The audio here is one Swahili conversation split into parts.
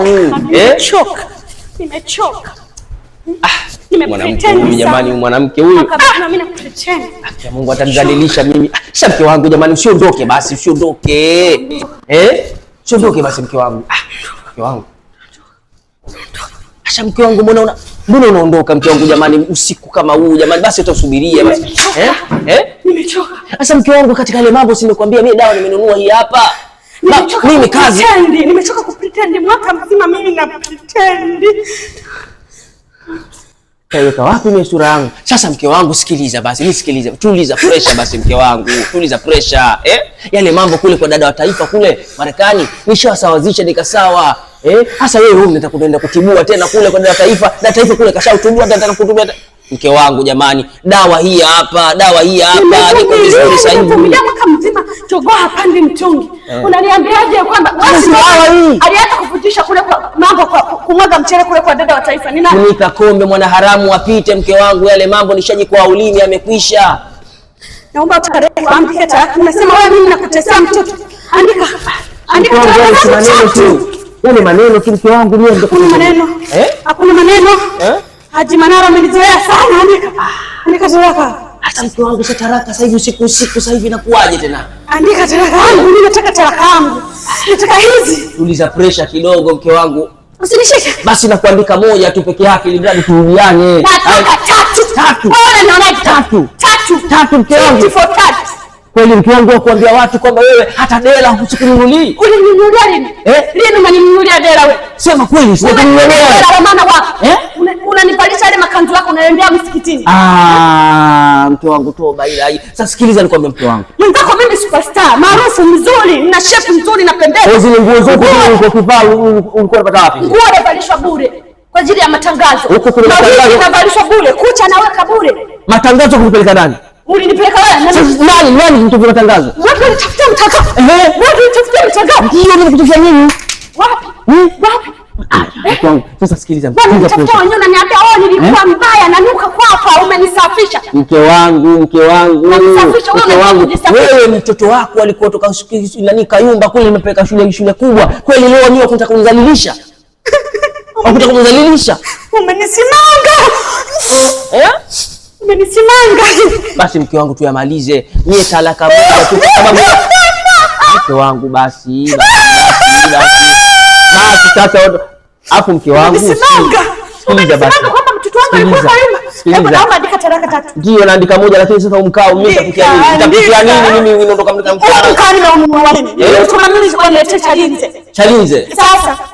Nimechoka. Nimechoka. Mwanamke huyu jamani, mwanamke huyu. Mimi nakupretend. Mungu atanidhalilisha mimi. Sasa mke wangu jamani, usiondoke basi, usiondoke. Usiondoke basi mke wangu. Mke wangu. Asha mke wangu, mbona unaondoka mke wangu jamani, usiku kama huu jamani, basi utasubiria basi. Nimechoka. Sasa mke wangu, katika ile mambo si nimekwambia mimi dawa nimenunua hii hapa. Mimi kazi. Nimechoka kupretend mwaka mzima mimi na pretend. Kaweka wapi mimi sura yangu? Sasa mke wangu, sikiliza basi, nisikilize. Tuliza pressure basi mke wangu. Tuliza pressure. Yale mambo kule kwa dada wa taifa kule Marekani nishawasawazisha nikasawa. Sasa wewe huyu unataka kuenda kutibua tena kule kwa dada wa taifa. Dada taifa kule kashautubua, nataka kutubia. Mke wangu jamani, dawa hii hapa, dawa hii hapa. Niko vizuri sasa hivi. Mwaka mzima jogoo hapandi mtungi. Unaniambiaje kwamba aliacha kufutisha kule kwa mambo kwa kumwaga mchele kule kwa dada wa taifa? Ni nani? Funika kombe mwana haramu apite mke wangu, yale mambo nishajikwa ulimi yamekwisha. Naomba tarehe andika taraka. Unasema wewe mimi nakutesea mtoto. Andika. Andika maneno tu. Yale maneno tu mke wangu, mimi ndio kuna maneno. Hakuna maneno. Haji Manara amenizoea sana. Andika. Andika taraka. Hata mke wangu sasa taraka sasa hivi usiku sasa hivi inakuaje tena? Andika taraka yangu, mimi nataka taraka yangu. Nataka hizi. Tuliza pressure kidogo mke wangu. Usinishike. Basi na kuandika moja tu peke yake ili mradi tuuliane. Tatu. Bora naona tatu mke wangu. Kweli mke wangu kuambia watu kwamba wewe hata dela usikununulie. Ulininunulia lini? Lini unaninunulia dela wewe? Sema kweli, sikununulia dela maana wapi? Unanivalisha ile makanzu yako unaendea msikitini. Mke wangu toba ila. Sasa sikiliza nikwambie mke wangu. Mwenzako mimi superstar, maarufu mzuri, na chef mzuri na pendeza. Zile nguo zote zile kuvaa ulikuwa unapata wapi? Nguo inavalishwa bure kwa ajili ya matangazo. Huko kuna matangazo inavalishwa bure, kucha naweka bure. Matangazo kupeleka nani? Ulinipeleka wewe? Nani mtu wa matangazo? Watu wanitafuta mtandao. Watu wanitafuta mtandao. Ndio nimekutafia nini? Wapi? Wapi? Sasa sikiliza. Unatafuta wenyewe unaniambia nilikuwa mbaya na nuka kwako umenisafisha. Mke wangu. Wewe mtoto wako alikuwa toka nani Kayumba kule nimepeleka shule kubwa. Kweli leo niyo unataka kunidhalilisha? Unataka kunidhalilisha? Umenisimanga. Umenisimanga. Basi mke wangu tuyamalize. Mie talaka moja tu sababu mke wangu basi. Sasa afu mke wangu sikiliza basi. Kwamba mtoto wangu alikuwa Kayumba. Hebu naomba andika taraka tatu. Ndio naandika moja, lakini sasa umkao mimi nitakutia nini? Nitakutia nini mimi niondoka mkao? Ukani na ununua nini? Tunamaliza kwa lete Chalinze.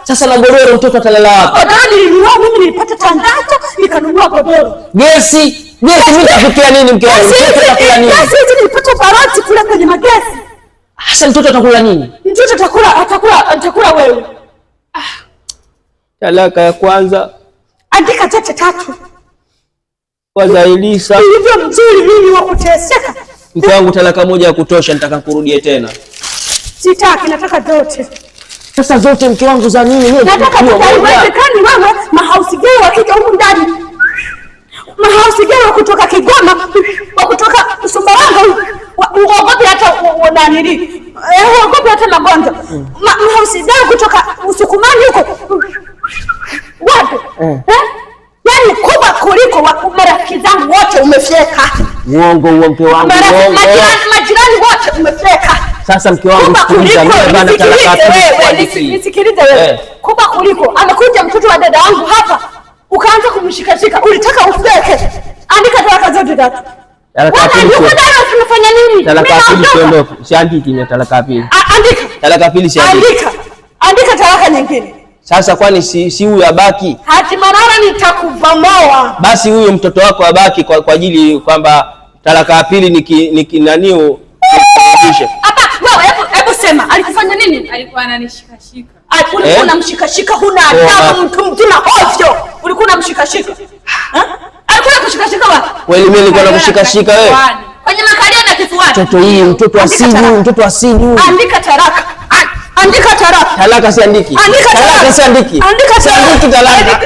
Sasa na godoro mtoto atalala wapi? Godoro nilinunua mimi, nilipata tangazo nikanunua godoro. Gesi mimi nitakutia nini mke wangu? Mtoto atakula nini? Gesi nilipata parati kule kwenye magesi. Sasa mtoto atakula nini? Mtoto atakula wewe. Talaka ya kwanza. Andika tatu. Kwanza Elisa. Hivyo mzuri mimi wa kuteseka. Mke wangu talaka moja ya kutosha, nitaka kurudie tena. Sitaki, nataka zote. Sasa zote mke wangu za nini? Nataka haiwezekani mama, mahouse girl wakija huko ndani. Mahouse girl kutoka Kigoma, kutoka Sumbawanga, uogope hata nani? Uogope hata magonjwa. Mahouse girl kutoka Usukumani huko. Wapi? Yaani kubwa kuliko marafiki zangu wote umefyeka. Uongo huo mke wangu. Majirani wote umefyeka. Sasa mke wangu sikiliza mimi bana talaka. Nisikilize wewe. Kubwa kuliko amekuja mtoto wa dada yangu hapa. Ukaanza kumshikashika. Ulitaka ufyeke. Andika talaka zote tatu. Talaka pili. Unafanya nini? Talaka pili siondoke. Siandiki ni talaka pili. Andika. Talaka pili siandiki. Andika talaka nyingine. Sasa kwani si huyu abaki? Haji Manara nitakuvamoa. Basi huyu mtoto wako abaki kwa ajili kwamba talaka ya pili ni nani kurudisha. Hapa wewe hebu sema alikufanya nini? Alikuwa ananishikashika. Ulikuwa unamshikashika, huna adabu, mtu mzima ovyo. Ulikuwa unamshikashika. Alikuwa anakushikashika wapi? Kweli mimi nilikuwa nakushikashika wewe. Kwenye makalia na kifuani. Mtoto asiju. Andika taraka. Andika taraka. Talaka siandiki. Andika taraka. Talaka siandiki. Andika talaka.